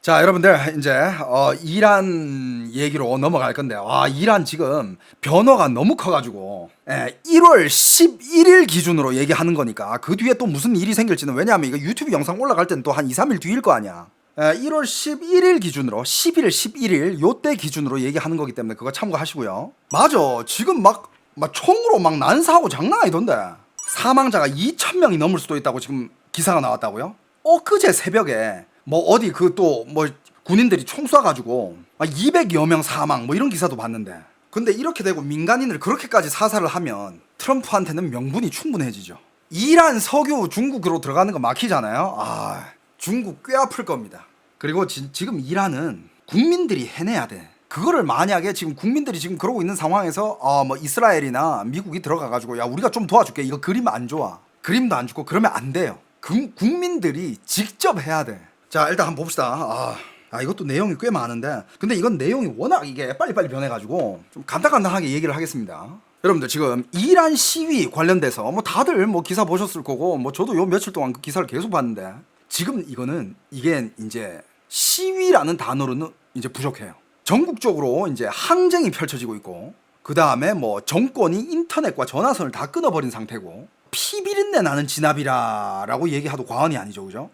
자, 여러분들 이제 이란 얘기로 넘어갈 건데, 이란 지금 변화가 너무 커가지고 1월 11일 기준으로 얘기하는 거니까 그 뒤에 또 무슨 일이 생길지는, 왜냐하면 이거 유튜브 영상 올라갈 때는 또 한 2, 3일 뒤일 거 아니야. 1월 11일 기준으로 11일 11일 요때 기준으로 얘기하는 거기 때문에 그거 참고하시고요. 맞아, 지금 막 총으로 막 난사하고 장난 아니던데. 사망자가 2,000명이 넘을 수도 있다고 지금 기사가 나왔다고요? 엊그제 새벽에 뭐 어디 그 또 뭐 군인들이 총 쏴가지고 200여 명 사망 뭐 이런 기사도 봤는데, 근데 이렇게 되고 민간인을 그렇게까지 사살을 하면 트럼프한테는 명분이 충분해지죠. 이란 석유 중국으로 들어가는 거 막히잖아요. 중국 꽤 아플 겁니다. 그리고 지금 이란은 국민들이 해내야 돼. 그거를 만약에 지금 국민들이 지금 그러고 있는 상황에서 뭐 이스라엘이나 미국이 들어가가지고 야 우리가 좀 도와줄게, 이거 그림 안 좋아, 그림도 안 좋고 그러면 안 돼요. 국민들이 직접 해야 돼. 자, 일단 한번 봅시다. 이것도 내용이 꽤 많은데, 근데 이건 내용이 워낙 이게 빨리빨리 변해가지고 좀 간단하게 얘기를 하겠습니다. 여러분들 지금 이란 시위 관련돼서 뭐 다들 뭐 기사 보셨을 거고, 뭐 저도 요 며칠 동안 그 기사를 계속 봤는데, 지금 이게 이제 시위라는 단어로는 이제 부족해요. 전국적으로 이제 항쟁이 펼쳐지고 있고, 그 다음에 뭐 정권이 인터넷과 전화선을 다 끊어버린 상태고, 피비린내 나는 진압이라라고 얘기해도 과언이 아니죠, 그죠?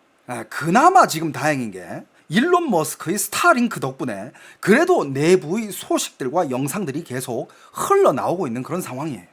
그나마 지금 다행인 게 일론 머스크의 스타링크 덕분에 그래도 내부의 소식들과 영상들이 계속 흘러나오고 있는 그런 상황이에요.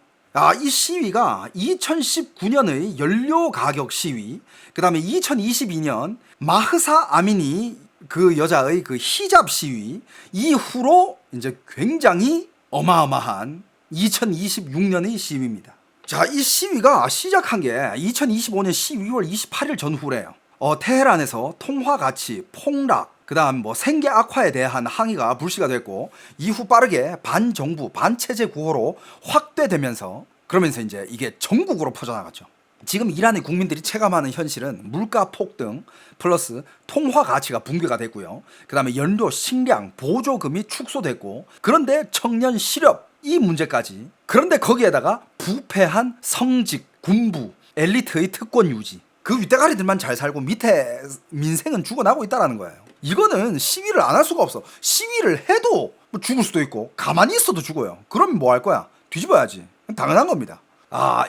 이 시위가 2019년의 연료 가격 시위, 그 다음에 2022년 마흐사 아미니 그 여자의 그 히잡 시위 이후로 이제 굉장히 어마어마한 2026년의 시위입니다. 자, 이 시위가 시작한 게 2025년 12월 28일 전후래요. 테헤란에서 통화 가치 폭락, 그 다음 뭐 생계 악화에 대한 항의가 불씨가 됐고, 이후 빠르게 반정부, 반체제 구호로 확대되면서, 그러면서 이제 이게 전국으로 퍼져나갔죠. 지금 이란의 국민들이 체감하는 현실은 물가 폭등 플러스 통화 가치가 붕괴가 됐고요. 그 다음에 연료, 식량, 보조금이 축소됐고, 그런데 청년 실업 이 문제까지, 그런데 거기에다가 부패한 성직, 군부, 엘리트의 특권 유지, 그 윗대가리들만 잘 살고 밑에 민생은 죽어나고 있다라는 거예요. 이거는 시위를 안 할 수가 없어. 시위를 해도 뭐 죽을 수도 있고, 가만히 있어도 죽어요. 그러면 뭐 할 거야? 뒤집어야지. 당연한 겁니다.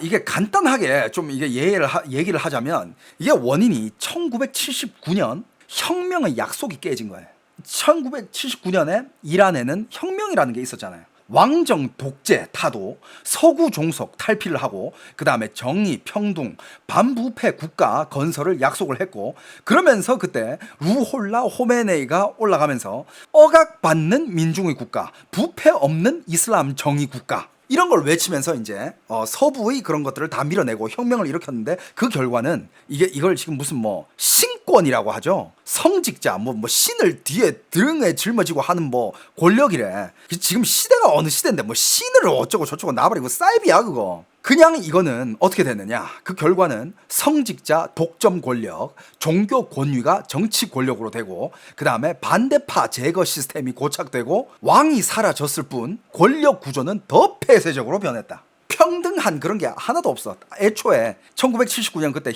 이게 간단하게 좀 이게 얘기를 하자면, 이게 원인이 1979년 혁명의 약속이 깨진 거예요. 1979년에 이란에는 혁명이라는 게 있었잖아요. 왕정 독재 타도, 서구 종속 탈피를 하고, 그 다음에 정의, 평등, 반부패 국가 건설을 약속을 했고, 그러면서 그때 루홀라 호메네이가 올라가면서 억압받는 민중의 국가, 부패 없는 이슬람 정의 국가, 이런 걸 외치면서 이제 서부의 그런 것들을 다 밀어내고 혁명을 일으켰는데, 그 결과는 이걸 지금 무슨 뭐 신권이라고 하죠. 성직자, 뭐 신을 뒤에 등에 짊어지고 하는 뭐 권력이래. 지금 시대가 어느 시대인데 뭐 신을 어쩌고 저쩌고 나발이고 사이비야 그거. 그냥 이거는 어떻게 되느냐, 그 결과는 성직자 독점 권력, 종교 권위가 정치 권력으로 되고, 그 다음에 반대파 제거 시스템이 고착되고, 왕이 사라졌을 뿐 권력 구조는 더 폐쇄적으로 변했다. 평등한 그런 게 하나도 없어. 애초에 1979년 그때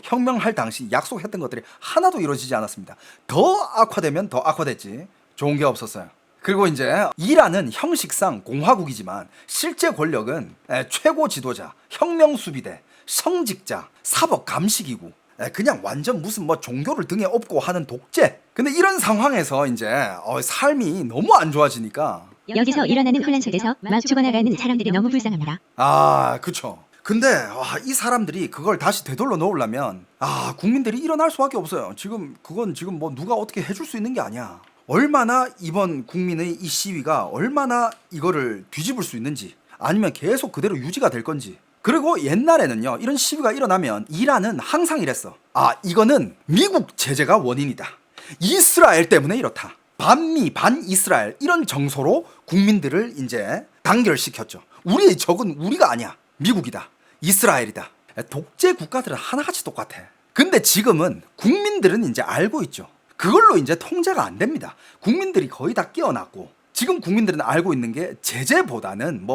혁명할 당시 약속했던 것들이 하나도 이루어지지 않았습니다. 더 악화되면 더 악화됐지, 좋은 게 없었어요. 그리고 이제 이란은 형식상 공화국이지만 실제 권력은 최고 지도자, 혁명 수비대, 성직자, 사법 감시기구, 그냥 완전 무슨 뭐 종교를 등에 업고 하는 독재. 근데 이런 상황에서 이제 삶이 너무 안 좋아지니까, 여기서 일어나는 혼란 속에서 막 죽어나가는 사람들이 너무 불쌍합니다. 그쵸. 근데 이 사람들이 그걸 다시 되돌려 놓으려면 국민들이 일어날 수밖에 없어요. 그건 지금 뭐 누가 어떻게 해줄 수 있는 게 아니야. 얼마나 이번 국민의 이 시위가 얼마나 이거를 뒤집을 수 있는지, 아니면 계속 그대로 유지가 될 건지. 그리고 옛날에는요, 이런 시위가 일어나면 이란은 항상 이랬어. 이거는 미국 제재가 원인이다, 이스라엘 때문에 이렇다, 반미 반이스라엘 이런 정서로 국민들을 이제 단결시켰죠. 우리의 적은 우리가 아니야, 미국이다, 이스라엘이다. 독재 국가들은 하나같이 똑같아. 근데 지금은 국민들은 이제 알고 있죠. 그걸로 이제 통제가 안 됩니다. 국민들이 거의 다 깨어났고, 지금 국민들은 알고 있는 게 제재보다는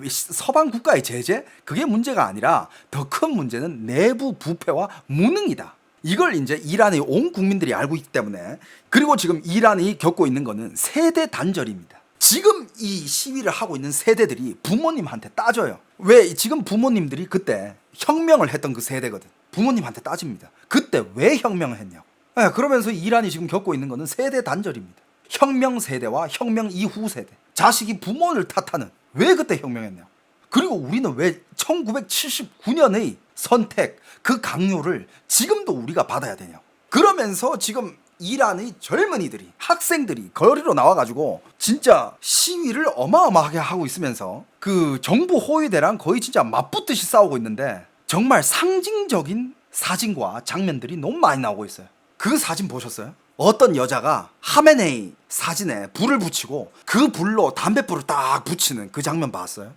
서방 국가의 제재, 그게 문제가 아니라 더 큰 문제는 내부 부패와 무능이다. 이걸 이제 이란의 온 국민들이 알고 있기 때문에, 그리고 지금 이란이 겪고 있는 거는 세대 단절입니다. 지금 이 시위를 하고 있는 세대들이 부모님한테 따져요. 왜? 지금 부모님들이 그때 혁명을 했던 그 세대거든. 부모님한테 따집니다. 그때 왜 혁명을 했냐고. 그러면서 이란이 지금 겪고 있는 거는 세대 단절입니다. 혁명 세대와 혁명 이후 세대. 자식이 부모를 탓하는, 왜 그때 혁명했냐고. 그리고 우리는 왜 1979년의 선택, 그 강요를 지금도 우리가 받아야 되냐고. 그러면서 지금 이란의 젊은이들이, 학생들이 거리로 나와가지고 진짜 시위를 어마어마하게 하고 있으면서 그 정부 호위대랑 거의 진짜 맞붙듯이 싸우고 있는데, 정말 상징적인 사진과 장면들이 너무 많이 나오고 있어요. 그 사진 보셨어요? 어떤 여자가 하메네이 사진에 불을 붙이고 그 불로 담뱃불을 딱 붙이는 그 장면 봤어요?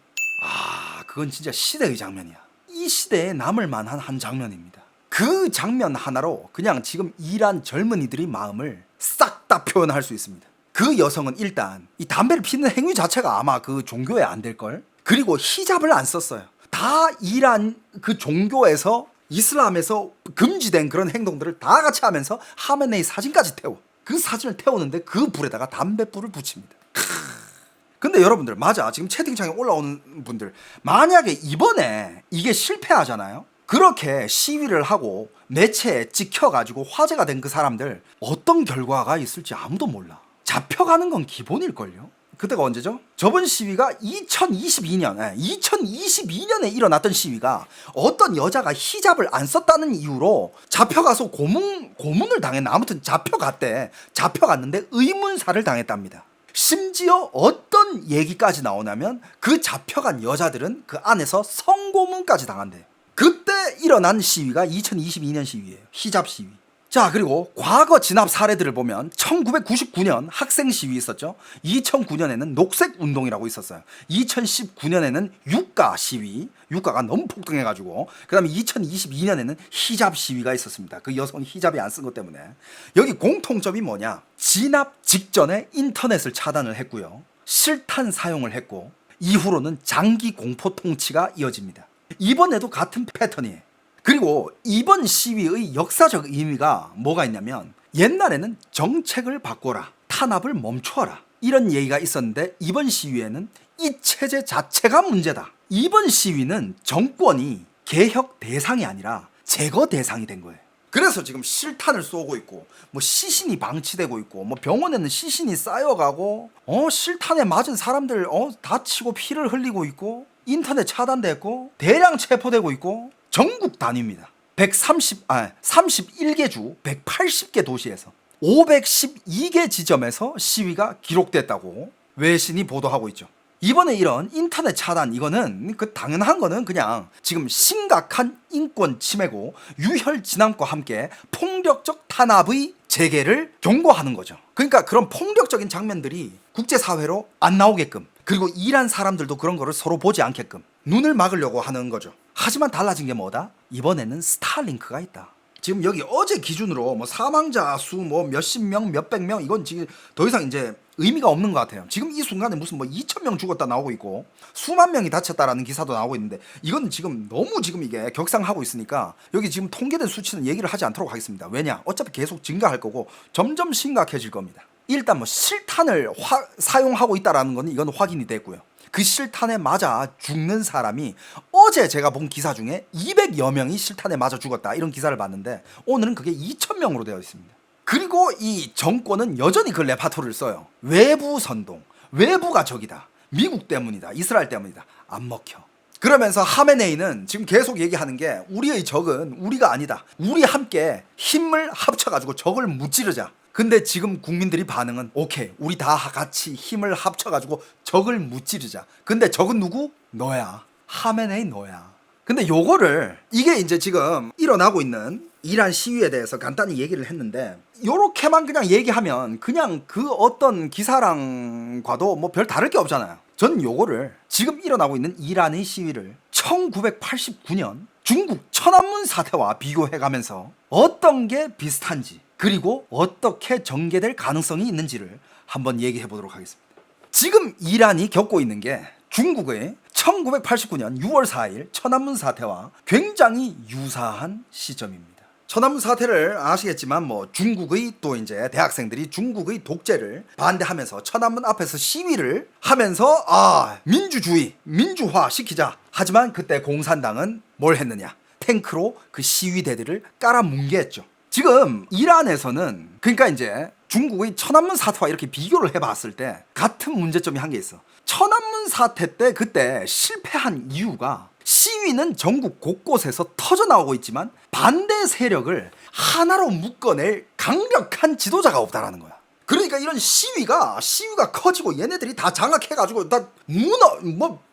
그건 진짜 시대의 장면이야. 이 시대에 남을 만한 한 장면입니다. 그 장면 하나로 그냥 지금 이란 젊은이들의 마음을 싹 다 표현할 수 있습니다. 그 여성은 일단 이 담배를 피는 행위 자체가 아마 그 종교에 안 될걸? 그리고 히잡을 안 썼어요. 다 이란 그 종교에서, 이슬람에서 금지된 그런 행동들을 다 같이 하면서 하메네이 사진까지 태워. 그 사진을 태우는데 그 불에다가 담뱃불을 붙입니다. 근데 여러분들, 맞아, 지금 채팅창에 올라오는 분들, 만약에 이번에 이게 실패하잖아요? 그렇게 시위를 하고 매체에 찍혀가지고 화제가 된 그 사람들, 어떤 결과가 있을지 아무도 몰라. 잡혀가는 건 기본일걸요? 그때가 언제죠? 저번 시위가 2022년에 일어났던 시위가 어떤 여자가 히잡을 안 썼다는 이유로 잡혀가서 고문을 당했나? 아무튼 잡혀갔는데 의문사를 당했답니다. 심지어 어떤 얘기까지 나오냐면 그 잡혀간 여자들은 그 안에서 성고문까지 당한대요. 그때 일어난 시위가 2022년 시위예요. 히잡 시위. 자, 그리고 과거 진압 사례들을 보면 1999년 학생 시위 있었죠. 2009년에는 녹색 운동이라고 있었어요. 2019년에는 유가 시위, 유가가 너무 폭등해가지고, 그 다음에 2022년에는 히잡 시위가 있었습니다. 그 여성이 히잡이 안 쓴 것 때문에. 여기 공통점이 뭐냐? 진압 직전에 인터넷을 차단을 했고요, 실탄 사용을 했고, 이후로는 장기 공포 통치가 이어집니다. 이번에도 같은 패턴이에요. 그리고 이번 시위의 역사적 의미가 뭐가 있냐면, 옛날에는 정책을 바꿔라, 탄압을 멈춰라, 이런 얘기가 있었는데, 이번 시위에는 이 체제 자체가 문제다. 이번 시위는 정권이 개혁 대상이 아니라 제거 대상이 된 거예요. 그래서 지금 실탄을 쏘고 있고, 뭐 시신이 방치되고 있고, 뭐 병원에는 시신이 쌓여가고, 실탄에 맞은 사람들 다치고 피를 흘리고 있고, 인터넷 차단됐고, 대량 체포되고 있고, 전국 단위입니다. 31개 주 180개 도시에서 512개 지점에서 시위가 기록됐다고 외신이 보도하고 있죠. 이번에 이런 인터넷 차단, 이거는 그 당연한 거는 그냥 지금 심각한 인권 침해고, 유혈 진압과 함께 폭력적 탄압의 재개를 경고하는 거죠. 그러니까 그런 폭력적인 장면들이 국제사회로 안 나오게끔, 그리고 이란 사람들도 그런 거를 서로 보지 않게끔 눈을 막으려고 하는 거죠. 하지만 달라진 게 뭐다? 이번에는 스타링크가 있다. 지금 여기 어제 기준으로 뭐 사망자 수 뭐 몇십 명, 몇백 명, 이건 지금 더 이상 이제 의미가 없는 것 같아요. 지금 이 순간에 무슨 뭐 2,000명 죽었다 나오고 있고, 수만 명이 다쳤다라는 기사도 나오고 있는데, 이건 지금 너무 지금 이게 격상하고 있으니까 여기 지금 통계된 수치는 얘기를 하지 않도록 하겠습니다. 왜냐? 어차피 계속 증가할 거고 점점 심각해질 겁니다. 일단 뭐 실탄을 사용하고 있다라는 건 이건 확인이 됐고요. 그 실탄에 맞아 죽는 사람이, 어제 제가 본 기사 중에 200여 명이 실탄에 맞아 죽었다, 이런 기사를 봤는데, 오늘은 그게 2,000명으로 되어 있습니다. 그리고 이 정권은 여전히 그 레파토리를 써요. 외부 선동, 외부가 적이다, 미국 때문이다, 이스라엘 때문이다. 안 먹혀. 그러면서 하메네이는 지금 계속 얘기하는 게, 우리의 적은 우리가 아니다, 우리 함께 힘을 합쳐가지고 적을 무찌르자. 근데 지금 국민들이 반응은, 오케이, 우리 다 같이 힘을 합쳐가지고 적을 무찌르자. 근데 적은 누구? 너야. 하메네이 너야. 근데 요거를, 이게 이제 지금 일어나고 있는 이란 시위에 대해서 간단히 얘기를 했는데, 요렇게만 그냥 얘기하면 그냥 그 어떤 기사랑과도 뭐 별 다를 게 없잖아요. 전 요거를, 지금 일어나고 있는 이란의 시위를 1989년 중국 천안문 사태와 비교해가면서 어떤 게 비슷한지, 그리고 어떻게 전개될 가능성이 있는지를 한번 얘기해 보도록 하겠습니다. 지금 이란이 겪고 있는 게 중국의 1989년 6월 4일 천안문 사태와 굉장히 유사한 시점입니다. 천안문 사태를 아시겠지만 뭐 중국의 또 이제 대학생들이 중국의 독재를 반대하면서 천안문 앞에서 시위를 하면서 민주주의, 민주화 시키자. 하지만 그때 공산당은 뭘 했느냐? 탱크로 그 시위대들을 깔아뭉개했죠. 지금 이란에서는 그러니까 이제 중국의 천안문 사태와 이렇게 비교를 해봤을 때 같은 문제점이 한 게 있어. 천안문 사태 때 그때 실패한 이유가 시위는 전국 곳곳에서 터져나오고 있지만 반대 세력을 하나로 묶어낼 강력한 지도자가 없다라는 거야. 그러니까 이런 시위가 커지고 얘네들이 다 장악해가지고 다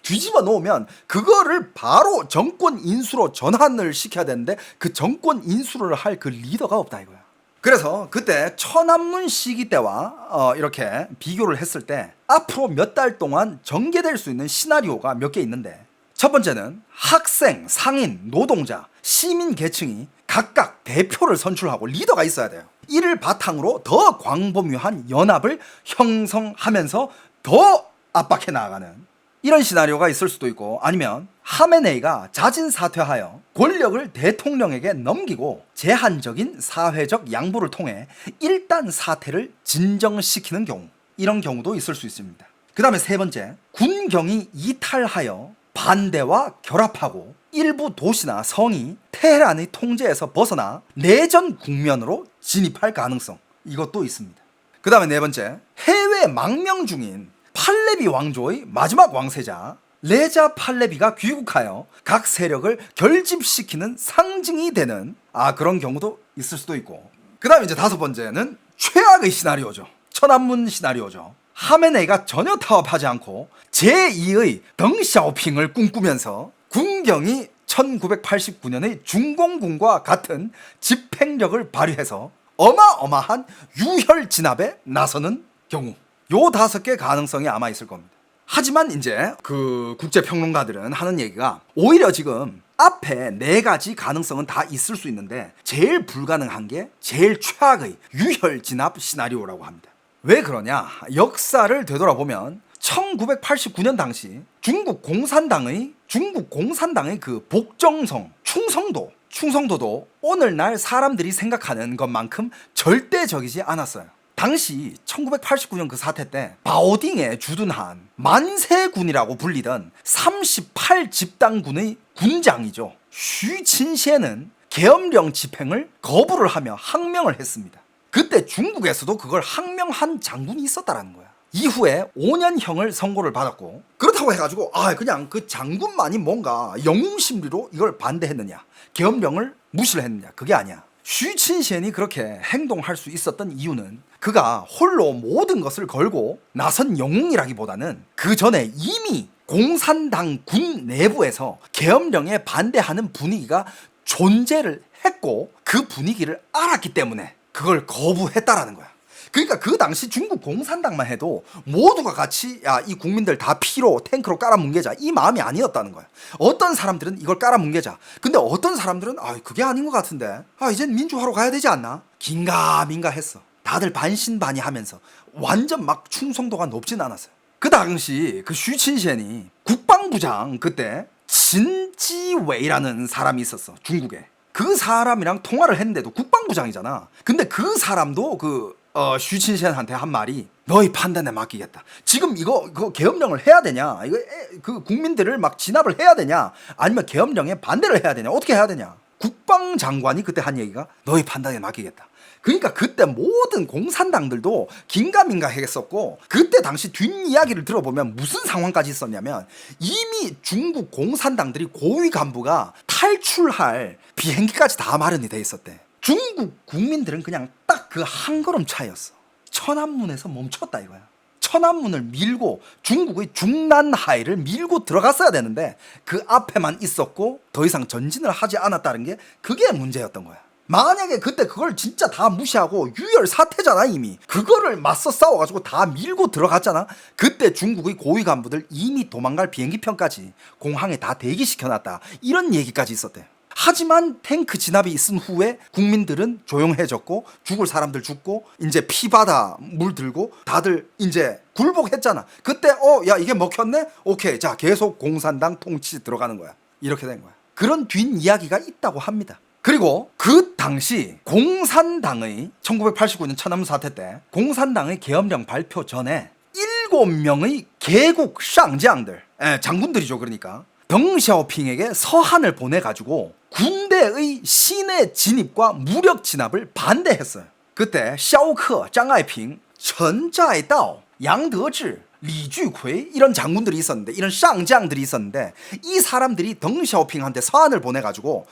뒤집어 놓으면 그거를 바로 정권 인수로 전환을 시켜야 되는데 그 정권 인수를 할 그 리더가 없다 이거야. 그래서 그때 천안문 시기 때와 이렇게 비교를 했을 때 앞으로 몇 달 동안 전개될 수 있는 시나리오가 몇 개 있는데, 첫 번째는 학생, 상인, 노동자, 시민 계층이 각각 대표를 선출하고 리더가 있어야 돼요. 이를 바탕으로 더 광범위한 연합을 형성하면서 더 압박해 나가는 이런 시나리오가 있을 수도 있고, 아니면 하메네이가 자진 사퇴하여 권력을 대통령에게 넘기고 제한적인 사회적 양보를 통해 일단 사태를 진정시키는 경우, 이런 경우도 있을 수 있습니다. 그 다음에 세 번째, 군경이 이탈하여 반대와 결합하고 일부 도시나 성이 테헤란의 통제에서 벗어나 내전 국면으로 진입할 가능성, 이것도 있습니다. 그 다음에 네 번째, 해외 망명 중인 팔레비 왕조의 마지막 왕세자 레자 팔레비가 귀국하여 각 세력을 결집시키는 상징이 되는 그런 경우도 있을 수도 있고, 그 다음에 이제 다섯 번째는 최악의 시나리오죠. 천안문 시나리오죠. 하메네이가 전혀 타협하지 않고 제2의 덩샤오핑을 꿈꾸면서 군경이 1989년의 중공군과 같은 집행력을 발휘해서 어마어마한 유혈 진압에 나서는 경우, 요 다섯 개 가능성이 아마 있을 겁니다. 하지만 이제 그 국제평론가들은 하는 얘기가 오히려 지금 앞에 네 가지 가능성은 다 있을 수 있는데 제일 불가능한 게 제일 최악의 유혈 진압 시나리오라고 합니다. 왜 그러냐? 역사를 되돌아보면 1989년 당시 중국 공산당의 그 복정성, 충성도도 오늘날 사람들이 생각하는 것만큼 절대적이지 않았어요. 당시 1989년 그 사태 때 바오딩에 주둔한 만세군이라고 불리던 38집단군의 군장이죠. 슈친시에는 계엄령 집행을 거부를 하며 항명을 했습니다. 그때 중국에서도 그걸 항명한 장군이 있었다라는 거야. 이후에 5년형을 선고를 받았고, 그렇다고 해가지고 그냥 그 장군만이 뭔가 영웅심리로 이걸 반대했느냐, 계엄령을 무시를 했느냐, 그게 아니야. 슈친시엔이 그렇게 행동할 수 있었던 이유는 그가 홀로 모든 것을 걸고 나선 영웅이라기보다는 그 전에 이미 공산당 군 내부에서 계엄령에 반대하는 분위기가 존재를 했고 그 분위기를 알았기 때문에 그걸 거부했다라는 거야. 그러니까 그 당시 중국 공산당만 해도 모두가 같이 이 국민들 다 피로 탱크로 깔아뭉개자, 이 마음이 아니었다는 거야. 어떤 사람들은 이걸 깔아뭉개자, 근데 어떤 사람들은 그게 아닌 것 같은데 이젠 민주화로 가야 되지 않나, 긴가민가 했어. 다들 반신반의하면서 완전 막 충성도가 높진 않았어요. 그 당시 그 슈친시엔이 국방부장, 그때 진지웨이라는 사람이 있었어, 중국에. 그 사람이랑 통화를 했는데도 국방부장이잖아. 근데 그 사람도 슈친시엔한테 한 말이, 너희 판단에 맡기겠다. 지금 이거 계엄령을 해야 되냐? 그 국민들을 막 진압을 해야 되냐? 아니면 계엄령에 반대를 해야 되냐? 어떻게 해야 되냐? 국방장관이 그때 한 얘기가 너희 판단에 맡기겠다. 그러니까 그때 모든 공산당들도 긴가민가 했었고, 그때 당시 뒷이야기를 들어보면 무슨 상황까지 있었냐면 이미 중국 공산당들이 고위 간부가 탈출할 비행기까지 다 마련이 돼 있었대. 중국 국민들은 그냥 딱 그 한 걸음 차이였어. 천안문에서 멈췄다 이거야. 천안문을 밀고 중국의 중난하이를 밀고 들어갔어야 되는데 그 앞에만 있었고 더 이상 전진을 하지 않았다는 게 그게 문제였던 거야. 만약에 그때 그걸 진짜 다 무시하고 유혈 사태잖아 이미. 그거를 맞서 싸워가지고 다 밀고 들어갔잖아. 그때 중국의 고위 간부들 이미 도망갈 비행기편까지 공항에 다 대기시켜놨다, 이런 얘기까지 있었대. 하지만 탱크 진압이 있은 후에 국민들은 조용해졌고 죽을 사람들 죽고 이제 피바다 물 들고 다들 이제 굴복했잖아. 그때 야 이게 먹혔네? 오케이, 자 계속 공산당 통치 들어가는 거야. 이렇게 된 거야. 그런 뒷이야기가 있다고 합니다. 그리고 그 당시 공산당의 1989년 천안문 사태 때 공산당의 계엄령 발표 전에 7명의 개국 쌍장들, 장군들이죠. 그러니까 덩샤오핑에게 서한을 보내가지고 군대의 시내 진입과 무력 진압을 반대했어요. 그때 샤오커, 장아이핑, 천자이다오, 양더지, 리주奎이런 장군들이 있었는데, 이런 쌍장들이 있었는데, 이 사람들이 덩샤오핑한테 서한을 보내가지고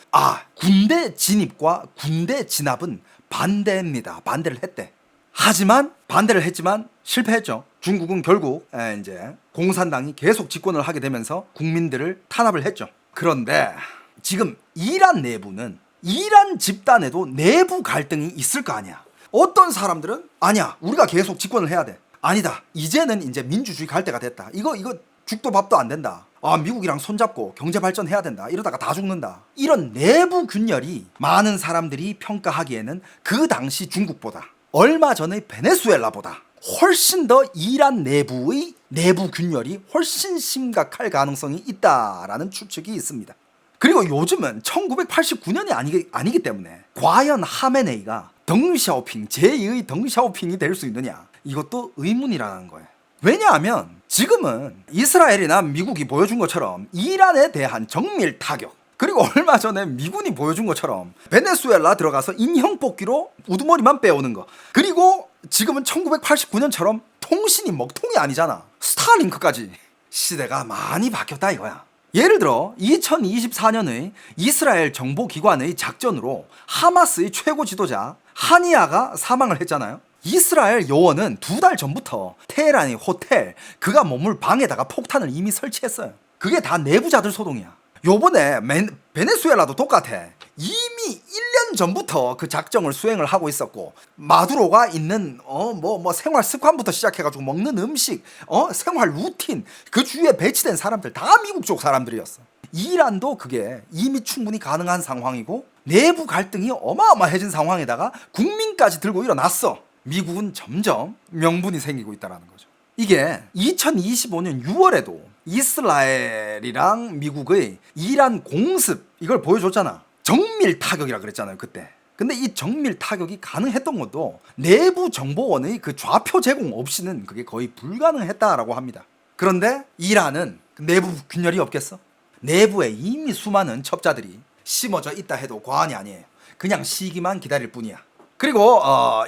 군대 진입과 군대 진압은 반대입니다. 반대를 했대. 하지만 반대를 했지만 실패했죠. 중국은 결국 이제 공산당이 계속 집권을 하게 되면서 국민들을 탄압을 했죠. 그런데 지금 이란 내부는, 이란 집단에도 내부 갈등이 있을 거 아니야. 어떤 사람들은 아니야, 우리가 계속 집권을 해야 돼. 아니다, 이제는 이제 민주주의 갈 때가 됐다. 이거 죽도 밥도 안 된다. 미국이랑 손잡고 경제 발전해야 된다. 이러다가 다 죽는다. 이런 내부 균열이 많은 사람들이 평가하기에는 그 당시 중국보다, 얼마 전의 베네수엘라보다 훨씬 더 이란 내부의 내부 균열이 훨씬 심각할 가능성이 있다라는 추측이 있습니다. 그리고 요즘은 1989년이 아니기 때문에 과연 하메네이가 덩샤오핑, 제2의 덩샤오핑이 될 수 있느냐, 이것도 의문이라는 거예요. 왜냐하면 지금은 이스라엘이나 미국이 보여준 것처럼 이란에 대한 정밀 타격, 그리고 얼마 전에 미군이 보여준 것처럼 베네수엘라 들어가서 인형 뽑기로 우두머리만 빼오는 거, 그리고 지금은 1989년처럼 통신이 먹통이 아니잖아. 스타링크까지. 시대가 많이 바뀌었다 이거야. 예를 들어 2024년의 이스라엘 정보기관의 작전으로 하마스의 최고 지도자 하니야가 사망을 했잖아요. 이스라엘 요원은 2달 전부터 테헤란의 호텔, 그가 머물 방에다가 폭탄을 이미 설치했어요. 그게 다 내부자들 소동이야. 요번에 베네수엘라도 똑같아. 이미 1년 전부터 그 작정을 수행을 하고 있었고, 마두로가 있는 생활 습관부터 시작해가지고 먹는 음식, 생활 루틴, 그 주위에 배치된 사람들 다 미국 쪽 사람들이었어. 이란도 그게 이미 충분히 가능한 상황이고, 내부 갈등이 어마어마해진 상황에다가 국민까지 들고 일어났어. 미국은 점점 명분이 생기고 있다는 거죠. 이게 2025년 6월에도 이스라엘이랑 미국의 이란 공습, 이걸 보여줬잖아. 정밀 타격이라 그랬잖아요, 그때. 근데 이 정밀 타격이 가능했던 것도 내부 정보원의 그 좌표 제공 없이는 그게 거의 불가능했다라고 합니다. 그런데 이란은 내부 균열이 없겠어? 내부에 이미 수많은 첩자들이 심어져 있다 해도 과언이 아니에요. 그냥 시기만 기다릴 뿐이야. 그리고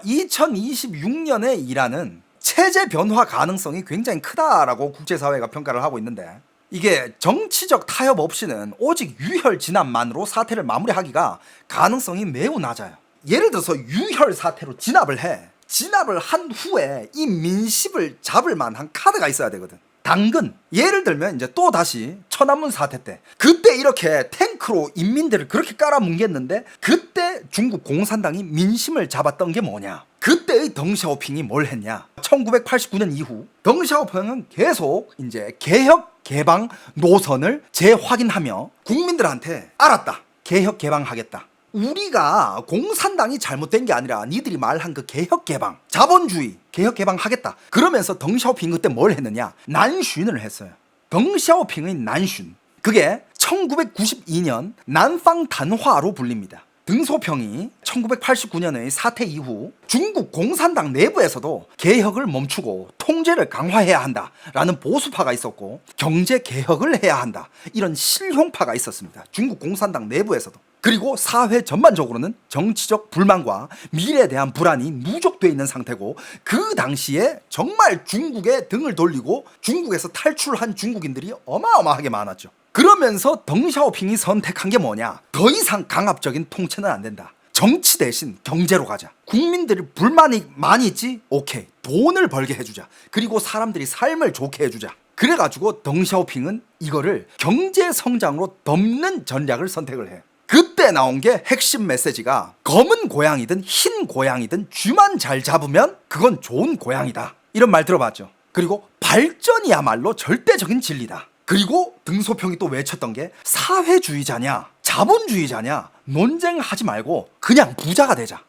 2026년에 이란은 체제 변화 가능성이 굉장히 크다라고 국제사회가 평가를 하고 있는데, 이게 정치적 타협 없이는 오직 유혈 진압만으로 사태를 마무리하기가 가능성이 매우 낮아요. 예를 들어서 유혈 사태로 진압을 해. 진압을 한 후에 이 민심을 잡을 만한 카드가 있어야 되거든. 당근. 예를 들면 이제 또 다시 천안문 사태 때, 그때 이렇게 탱크로 인민들을 그렇게 깔아뭉갰는데, 그때 중국 공산당이 민심을 잡았던 게 뭐냐? 그때의 덩샤오핑이 뭘 했냐? 1989년 이후 덩샤오핑은 계속 이제 개혁 개방 노선을 재확인하며 국민들한테, 알았다, 개혁 개방하겠다. 우리가 공산당이 잘못된 게 아니라 니들이 말한 그 개혁 개방, 자본주의 개혁 개방하겠다. 그러면서 덩샤오핑 그때 뭘 했느냐? 난슌을 했어요. 덩샤오핑의 난슌, 그게 1992년 난팡 단화로 불립니다. 등소평이 1989년의 사태 이후 중국 공산당 내부에서도 개혁을 멈추고 통제를 강화해야 한다라는 보수파가 있었고, 경제 개혁을 해야 한다, 이런 실용파가 있었습니다. 중국 공산당 내부에서도. 그리고 사회 전반적으로는 정치적 불만과 미래에 대한 불안이 누적되어 있는 상태고, 그 당시에 정말 중국에 등을 돌리고 중국에서 탈출한 중국인들이 어마어마하게 많았죠. 그러면서 덩샤오핑이 선택한 게 뭐냐? 더 이상 강압적인 통치는 안 된다. 정치 대신 경제로 가자. 국민들이 불만이 많이 있지? 오케이, 돈을 벌게 해주자. 그리고 사람들이 삶을 좋게 해주자. 그래가지고 덩샤오핑은 이거를 경제 성장으로 덮는 전략을 선택을 해. 그때 나온 게 핵심 메시지가, 검은 고양이든 흰 고양이든 쥐만 잘 잡으면 그건 좋은 고양이다, 이런 말 들어봤죠. 그리고 발전이야말로 절대적인 진리다. 그리고 등소평이 또 외쳤던 게, 사회주의자냐 자본주의자냐 논쟁하지 말고 그냥 부자가 되자.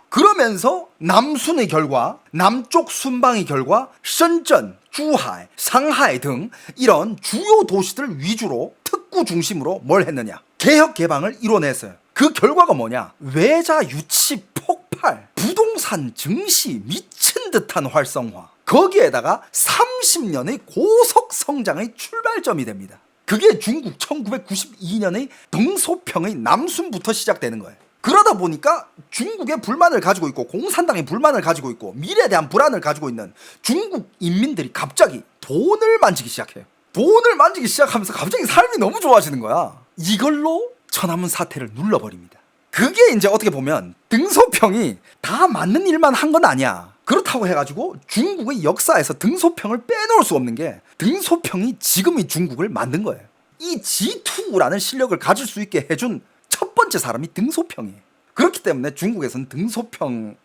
그러면서 남순의 결과, 남쪽 순방의 결과深圳, 주하이, 상하이 등 이런 주요 도시들 위주로 특구 중심으로 뭘 했느냐? 개혁 개방을 이뤄냈어요. 그 결과가 뭐냐? 외자 유치 폭발, 부동산 증시 미친 듯한 활성화, 거기에다가 30년의 고속 성장의 출발점이 됩니다. 그게 중국 1992년의 덩소평의 남순부터 시작되는 거예요. 그러다 보니까 중국의 불만을 가지고 있고 공산당의 불만을 가지고 있고 미래에 대한 불안을 가지고 있는 중국 인민들이 갑자기 돈을 만지기 시작해요. 돈을 만지기 시작하면서 갑자기 삶이 너무 좋아지는 거야. 이걸로 천안문 사태를 눌러버립니다. 그게 이제 어떻게 보면 등소평이 다 맞는 일만 한 건 아니야. 그렇다고 해가지고 중국의 역사에서 등소평을 빼놓을 수 없는 게 등소평이 지금의 중국을 만든 거예요. 이 G2라는 실력을 가질 수 있게 해준 첫 번째 사람이 등소평이에요. 그렇기 때문에 중국에서는 등소평을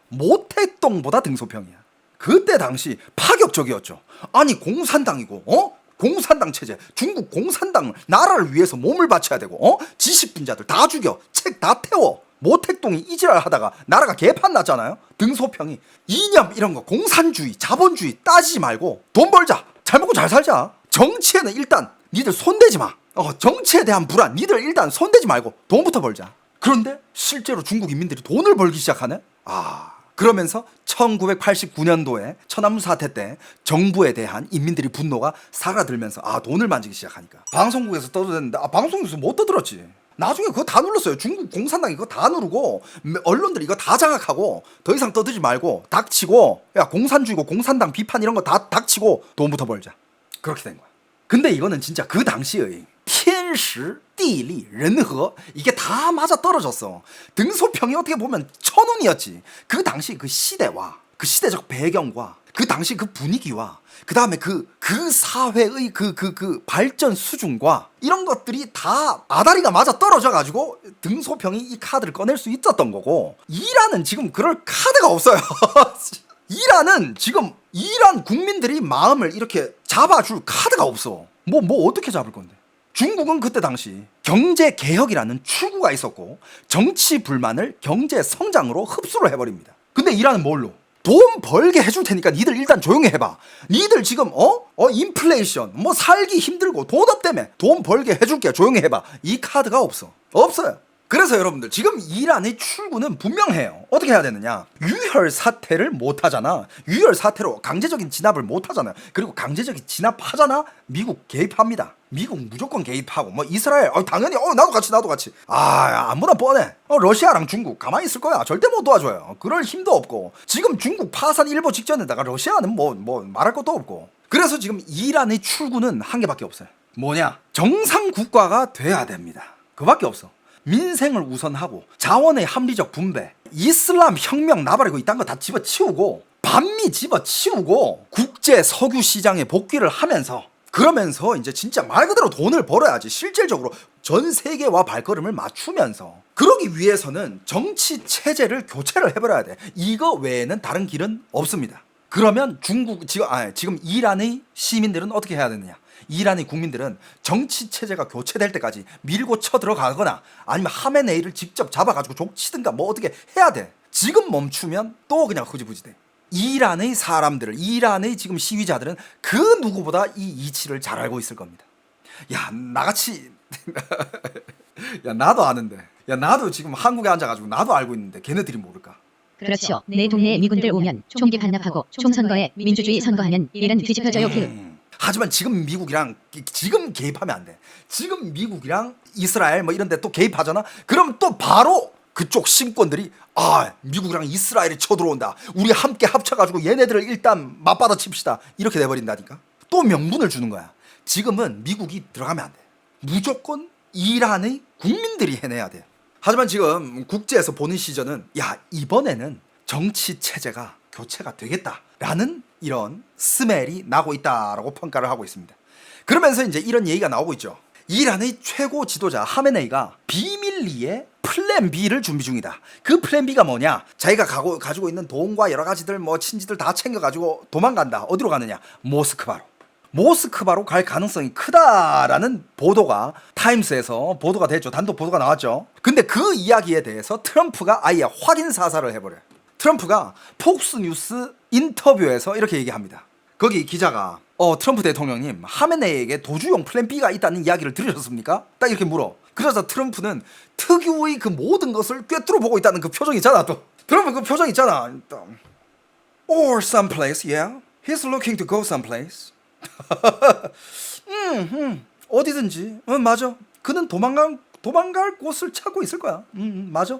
모택동보다 등소평이야. 그때 당시 파격적이었죠. 아니 공산당이고 공산당 체제, 중국 공산당 나라를 위해서 몸을 바쳐야 되고 지식분자들 다 죽여, 책 다 태워. 모택동이 이지랄 하다가 나라가 개판 났잖아요. 등소평이 이념 이런 거 공산주의, 자본주의 따지지 말고 돈 벌자, 잘 먹고 잘 살자. 정치에는 일단 니들 손대지 마. 정치에 대한 불안 니들 일단 손대지 말고 돈부터 벌자. 그런데 실제로 중국 인민들이 돈을 벌기 시작하네. 그러면서 1989년도에 천안문 사태 때 정부에 대한 인민들이 분노가 사라들면서 돈을 만지기 시작하니까 방송국에서 떠들었는데 방송국에서 못 떠들었지. 나중에 그거 다 눌렀어요. 중국 공산당이 그거 다 누르고 언론들이 이거 다 장악하고 더 이상 떠들지 말고 닥치고, 야 공산주의고 공산당 비판 이런 거 다 닥치고 돈부터 벌자. 그렇게 된 거야. 근데 이거는 진짜 그 당시의天时地利人和이게 다 맞아 떨어졌어. 등소평이 어떻게 보면 천운이었지. 그 당시 그 시대와 그 시대적 배경과 그 당시 그 분위기와 그 다음에 그 사회의 그 발전 수준과 이런 것들이 다 아다리가 맞아 떨어져 가지고 등소평이 이 카드를 꺼낼 수 있었던 거고, 이란은 지금 그럴 카드가 없어요. 이란 국민들이 마음을 이렇게 잡아줄 카드가 없어. 뭐 어떻게 잡을 건데? 중국은 그때 당시 경제 개혁이라는 추구가 있었고 정치 불만을 경제 성장으로 흡수를 해버립니다. 근데 이란은 뭘로? 돈 벌게 해줄 테니까 니들 일단 조용히 해봐. 니들 지금 인플레이션 살기 힘들고 돈 없다며 돈 벌게 해줄게 조용히 해봐. 이 카드가 없어요. 그래서 여러분들 지금 이란의 출구는 분명해요. 어떻게 해야 되느냐? 유혈 사태를 못 하잖아. 유혈 사태로 강제적인 진압을 못 하잖아요. 그리고 강제적인 진압하잖아. 미국 개입합니다. 미국 무조건 개입하고 이스라엘 당연히 나도 같이 아무나 뻔해. 러시아랑 중국 가만히 있을 거야. 절대 못 도와줘요. 그럴 힘도 없고 지금 중국 파산 일보 직전에다가 러시아는 뭐 말할 것도 없고. 그래서 지금 이란의 출구는 한 개밖에 없어요. 뭐냐? 정상 국가가 돼야 됩니다. 그밖에 없어. 민생을 우선하고 자원의 합리적 분배, 이슬람 혁명 나발이고 이딴 거 다 집어치우고 반미 집어치우고 국제 석유 시장에 복귀를 하면서, 그러면서 이제 진짜 말 그대로 돈을 벌어야지. 실질적으로 전 세계와 발걸음을 맞추면서. 그러기 위해서는 정치 체제를 교체를 해버려야 돼. 이거 외에는 다른 길은 없습니다. 그러면 지금 이란의 시민들은 어떻게 해야 되느냐? 이란의 국민들은 정치 체제가 교체될 때까지 밀고 쳐들어가거나 아니면 하메네이를 직접 잡아가지고 족치든가 어떻게 해야 돼. 지금 멈추면 또 그냥 흐지부지 돼. 이란의 사람들을, 이란의 지금 시위자들은 그 누구보다 이 이치를 잘 알고 있을 겁니다. 야 나같이 야 나도 아는데, 야 나도 지금 한국에 앉아가지고 나도 알고 있는데 걔네들이 모를까? 그렇죠. 내 동네에 미군들 오면 총기 반납하고 총선거에 민주주의 선거하면 일은 뒤집혀져요. 하지만 지금 미국이랑 지금 개입하면 안 돼. 지금 미국이랑 이스라엘 이런 데 또 개입하잖아. 그럼 또 바로 그쪽 신권들이 미국이랑 이스라엘이 쳐들어온다. 우리 함께 합쳐가지고 얘네들을 일단 맞받아 칩시다. 이렇게 돼버린다니까. 또 명분을 주는 거야. 지금은 미국이 들어가면 안 돼. 무조건 이란의 국민들이 해내야 돼. 하지만 지금 국제에서 보는 시선은 이번에는 정치 체제가 교체가 되겠다라는 이런 스멜이 나고 있다라고 평가를 하고 있습니다. 그러면서 이제 이런 얘기가 나오고 있죠. 이란의 최고 지도자 하메네이가 비밀리에 플랜 B를 준비 중이다. 그 플랜 B가 뭐냐? 자기가 가지고 있는 돈과 여러 가지들 친지들 다 챙겨가지고 도망간다. 어디로 가느냐? 모스크바로 갈 가능성이 크다라는 보도가 타임스에서 보도가 됐죠. 단독 보도가 나왔죠. 근데 그 이야기에 대해서 트럼프가 아예 확인 사살을 해버려요. 트럼프가 폭스뉴스 인터뷰에서 이렇게 얘기합니다. 거기 기자가 트럼프 대통령님 하메네이에게 도주용 플랜 B가 있다는 이야기를 들으셨습니까? 딱 이렇게 물어. 그러자 트럼프는 특유의 그 모든 것을 꿰뚫어 보고 있다는 그 표정 있잖아. 또 트럼프 그 표정 있잖아. Or someplace, yeah. He's looking to go someplace. 어디든지. 맞아. 그는 도망갈 곳을 찾고 있을 거야. 맞아.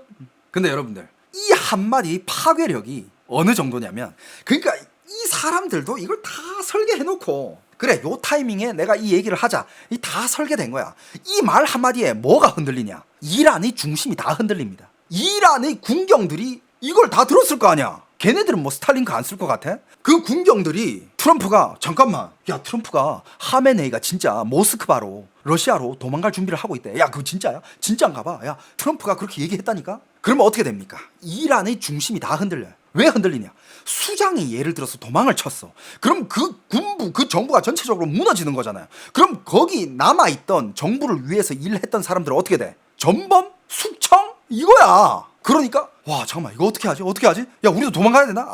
근데 여러분들, 이 한마디 파괴력이 어느 정도냐면, 그러니까 이 사람들도 이걸 다 설계해놓고, 그래, 요 타이밍에 내가 이 얘기를 하자. 이 다 설계된 거야. 이 말 한마디에 뭐가 흔들리냐? 이란의 중심이 다 흔들립니다. 이란의 군경들이 이걸 다 들었을 거 아니야. 걔네들은 뭐 스탈링크 안 쓸 것 같아? 그 군경들이 트럼프가 잠깐만, 야, 트럼프가 하메네이가 진짜 모스크바로 러시아로 도망갈 준비를 하고 있대. 야, 그거 진짜야? 진짜인가 봐. 야, 트럼프가 그렇게 얘기했다니까? 그러면 어떻게 됩니까? 이란의 중심이 다 흔들려요. 왜 흔들리냐? 수장이 예를 들어서 도망을 쳤어. 그럼 그 군부, 그 정부가 전체적으로 무너지는 거잖아요. 그럼 거기 남아있던 정부를 위해서 일했던 사람들은 어떻게 돼? 전범? 숙청? 이거야. 그러니까 와, 잠깐만, 이거 어떻게 하지? 어떻게 하지? 야, 우리도 도망가야 되나?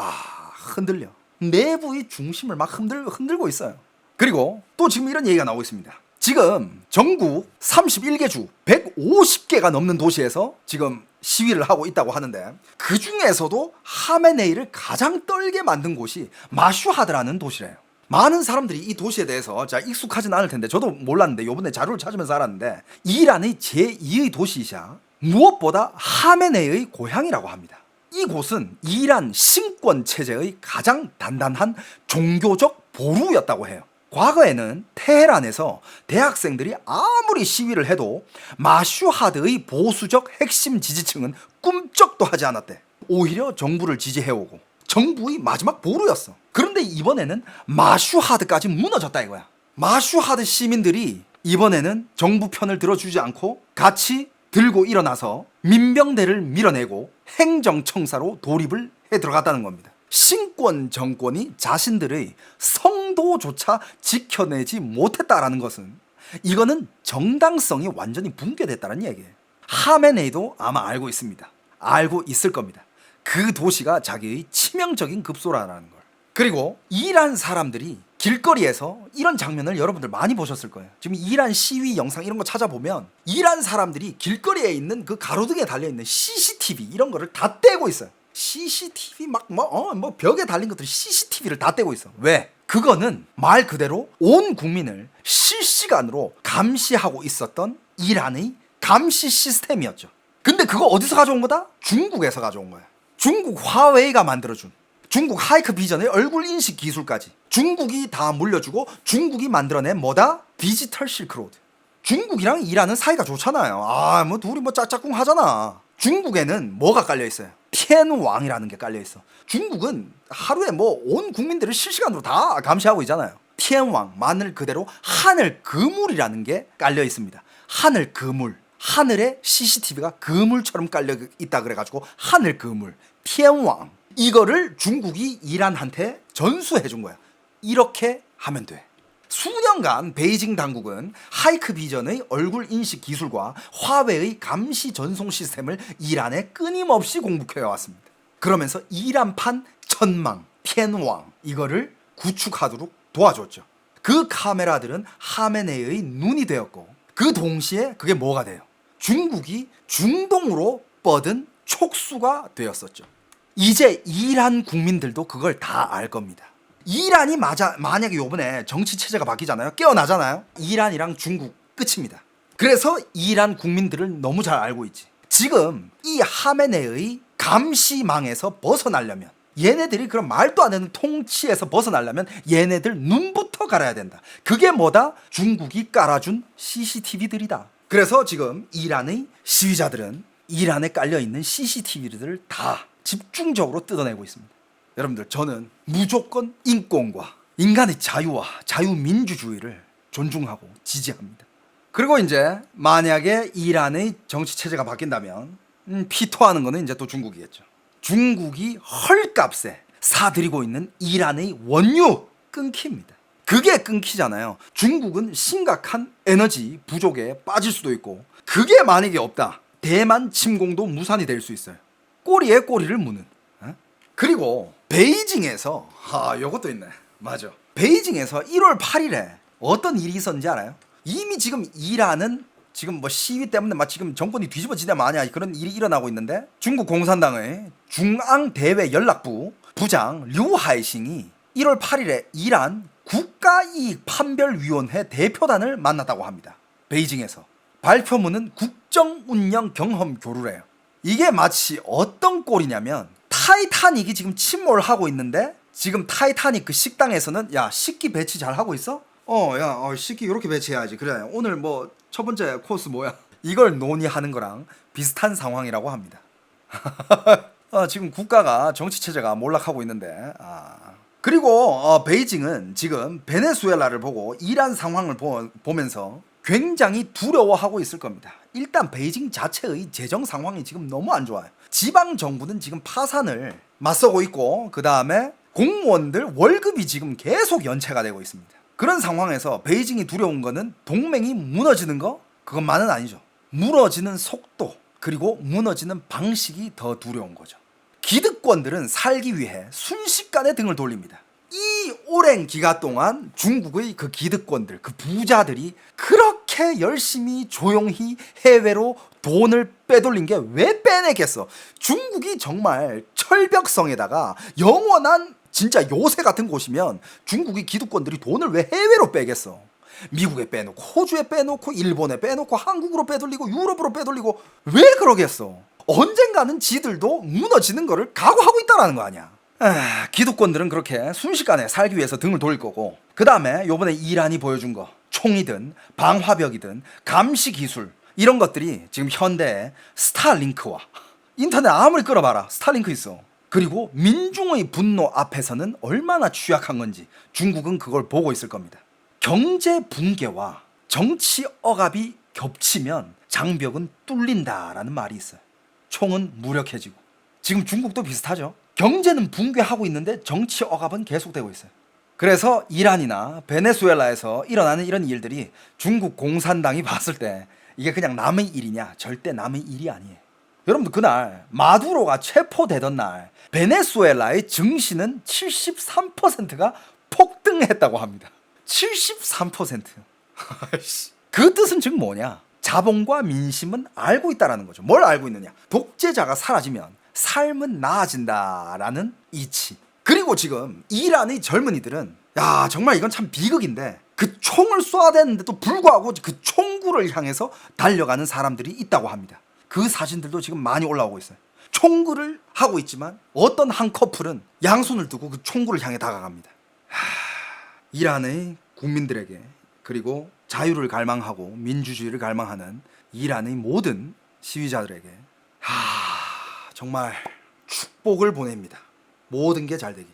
흔들려. 내부의 중심을 막 흔들고 있어요. 그리고 또 지금 이런 얘기가 나오고 있습니다. 지금 전국 31개 주 150개가 넘는 도시에서 지금 시위를 하고 있다고 하는데, 그 중에서도 하메네이를 가장 떨게 만든 곳이 마슈하드라는 도시래요. 많은 사람들이 이 도시에 대해서 잘 익숙하진 않을 텐데, 저도 몰랐는데 요번에 자료를 찾으면서 알았는데, 이란의 제2의 도시이자 무엇보다 하메네이의 고향이라고 합니다. 이곳은 이란 신권 체제의 가장 단단한 종교적 보루였다고 해요. 과거에는 테헤란에서 대학생들이 아무리 시위를 해도 마슈하드의 보수적 핵심 지지층은 꿈쩍도 하지 않았대. 오히려 정부를 지지해오고 정부의 마지막 보루였어. 그런데 이번에는 마슈하드까지 무너졌다 이거야. 마슈하드 시민들이 이번에는 정부 편을 들어주지 않고 같이 들고 일어나서 민병대를 밀어내고 행정청사로 돌입을 해 들어갔다는 겁니다. 신권 정권이 자신들의 성도조차 지켜내지 못했다라는 것은, 이거는 정당성이 완전히 붕괴됐다는 얘기예요. 하메네이도 아마 알고 있습니다. 알고 있을 겁니다. 그 도시가 자기의 치명적인 급소라는 걸. 그리고 이란 사람들이 길거리에서 이런 장면을 여러분들 많이 보셨을 거예요. 지금 이란 시위 영상 이런 거 찾아보면 이란 사람들이 길거리에 있는 그 가로등에 달려있는 CCTV 이런 거를 다 떼고 있어요. CCTV 막 벽에 달린 것들 CCTV를 다 떼고 있어. 왜? 그거는 말 그대로 온 국민을 실시간으로 감시하고 있었던 이란의 감시 시스템이었죠. 근데 그거 어디서 가져온 거다? 중국에서 가져온 거야. 중국 화웨이가 만들어준, 중국 하이크 비전의 얼굴 인식 기술까지 중국이 다 물려주고 중국이 만들어낸 뭐다? 디지털 실크로드. 중국이랑 이란은 사이가 좋잖아요. 뭐 둘이 뭐 짝짝꿍 하잖아. 중국에는 뭐가 깔려 있어요? 티엔왕이라는 게 깔려 있어. 중국은 하루에 뭐 온 국민들을 실시간으로 다 감시하고 있잖아요. 티엔왕, 말 그대로 하늘 그물이라는 게 깔려 있습니다. 하늘 그물. 하늘에 CCTV가 그물처럼 깔려 있다 그래가지고 하늘 그물, 티엔왕. 이거를 중국이 이란한테 전수해 준 거야. 이렇게 하면 돼. 수년간 베이징 당국은 하이크 비전의 얼굴 인식 기술과 화웨이의 감시 전송 시스템을 이란에 끊임없이 공급해 왔습니다. 그러면서 이란판 천망, 티엔왕 이거를 구축하도록 도와줬죠. 그 카메라들은 하메네이의 눈이 되었고, 그 동시에 그게 뭐가 돼요? 중국이 중동으로 뻗은 촉수가 되었었죠. 이제 이란 국민들도 그걸 다 알 겁니다. 이란이 만약에 요번에 정치 체제가 바뀌잖아요. 깨어나잖아요. 이란이랑 중국 끝입니다. 그래서 이란 국민들을 너무 잘 알고 있지. 지금 이 하메네의 감시망에서 벗어나려면, 얘네들이 그런 말도 안 되는 통치에서 벗어나려면 얘네들 눈부터 갈아야 된다. 그게 뭐다? 중국이 깔아준 CCTV들이다. 그래서 지금 이란의 시위자들은 이란에 깔려있는 CCTV들을 다 집중적으로 뜯어내고 있습니다. 여러분들, 저는 무조건 인권과 인간의 자유와 자유민주주의를 존중하고 지지합니다. 그리고 이제 만약에 이란의 정치 체제가 바뀐다면 피토하는 거는 이제 또 중국이겠죠. 중국이 헐값에 사들이고 있는 이란의 원유 끊깁니다. 그게 끊기잖아요. 중국은 심각한 에너지 부족에 빠질 수도 있고, 그게 만약에 없다, 대만 침공도 무산이 될 수 있어요. 꼬리에 꼬리를 무는. 그리고 베이징에서 요것도 있네. 맞아. 베이징에서 1월 8일에 어떤 일이 있었는지 알아요? 이미 지금 이란은 지금 뭐 시위 때문에 막 지금 정권이 뒤집어지냐 마냐 그런 일이 일어나고 있는데, 중국 공산당의 중앙대외연락부 부장 류하이싱이 1월 8일에 이란 국가이익판별위원회 대표단을 만났다고 합니다. 베이징에서. 발표문은 국정운영 경험 교류래요. 이게 마치 어떤 꼴이냐면, 타이타닉이 지금 침몰하고 있는데 지금 타이타닉 그 식당에서는 야, 식기 배치 잘 하고 있어? 식기 이렇게 배치해야지. 그래, 오늘 뭐 첫 번째 코스 뭐야? 이걸 논의하는 거랑 비슷한 상황이라고 합니다. 지금 국가가 정치 체제가 몰락하고 있는데, 그리고 베이징은 지금 베네수엘라를 보고 이란 상황을 보면서 굉장히 두려워하고 있을 겁니다. 일단 베이징 자체의 재정 상황이 지금 너무 안 좋아요. 지방 정부는 지금 파산을 맞서고 있고, 그 다음에 공무원들 월급이 지금 계속 연체가 되고 있습니다. 그런 상황에서 베이징이 두려운 거는 동맹이 무너지는 거, 그것만은 아니죠. 무너지는 속도, 그리고 무너지는 방식이 더 두려운 거죠. 기득권들은 살기 위해 순식간에 등을 돌립니다. 이 오랜 기간 동안 중국의 그 기득권들, 그 부자들이 그렇게 열심히 조용히 해외로 돈을 빼돌린 게 왜 빼내겠어? 중국이 정말 철벽성에다가 영원한 진짜 요새 같은 곳이면 중국의 기득권들이 돈을 왜 해외로 빼겠어? 미국에 빼놓고, 호주에 빼놓고, 일본에 빼놓고, 한국으로 빼돌리고, 유럽으로 빼돌리고, 왜 그러겠어? 언젠가는 지들도 무너지는 거를 각오하고 있다라는 거 아니야. 기득권들은 그렇게 순식간에 살기 위해서 등을 돌릴 거고, 그 다음에 요번에 이란이 보여준 거, 총이든 방화벽이든 감시 기술, 이런 것들이 지금 현대의 스타링크와, 인터넷 아무리 끌어봐라 스타링크 있어. 그리고 민중의 분노 앞에서는 얼마나 취약한 건지 중국은 그걸 보고 있을 겁니다. 경제 붕괴와 정치 억압이 겹치면 장벽은 뚫린다라는 말이 있어요. 총은 무력해지고. 지금 중국도 비슷하죠. 경제는 붕괴하고 있는데 정치 억압은 계속되고 있어요. 그래서 이란이나 베네수엘라에서 일어나는 이런 일들이 중국 공산당이 봤을 때 이게 그냥 남의 일이냐? 절대 남의 일이 아니에요. 여러분들, 그날 마두로가 체포되던 날 베네수엘라의 증시는 73%가 폭등했다고 합니다. 73%. 그 뜻은 즉 뭐냐? 자본과 민심은 알고 있다라는 거죠. 뭘 알고 있느냐? 독재자가 사라지면 삶은 나아진다라는 이치. 그리고 지금 이란의 젊은이들은, 야, 정말 이건 참 비극인데, 그 총을 쏴야 되는데도 불구하고 그 총구를 향해서 달려가는 사람들이 있다고 합니다. 그 사진들도 지금 많이 올라오고 있어요. 총구를 하고 있지만 어떤 한 커플은 양손을 두고 그 총구를 향해 다가갑니다. 이란의 국민들에게, 그리고 자유를 갈망하고 민주주의를 갈망하는 이란의 모든 시위자들에게 정말 축복을 보냅니다. 모든 게 잘 되길.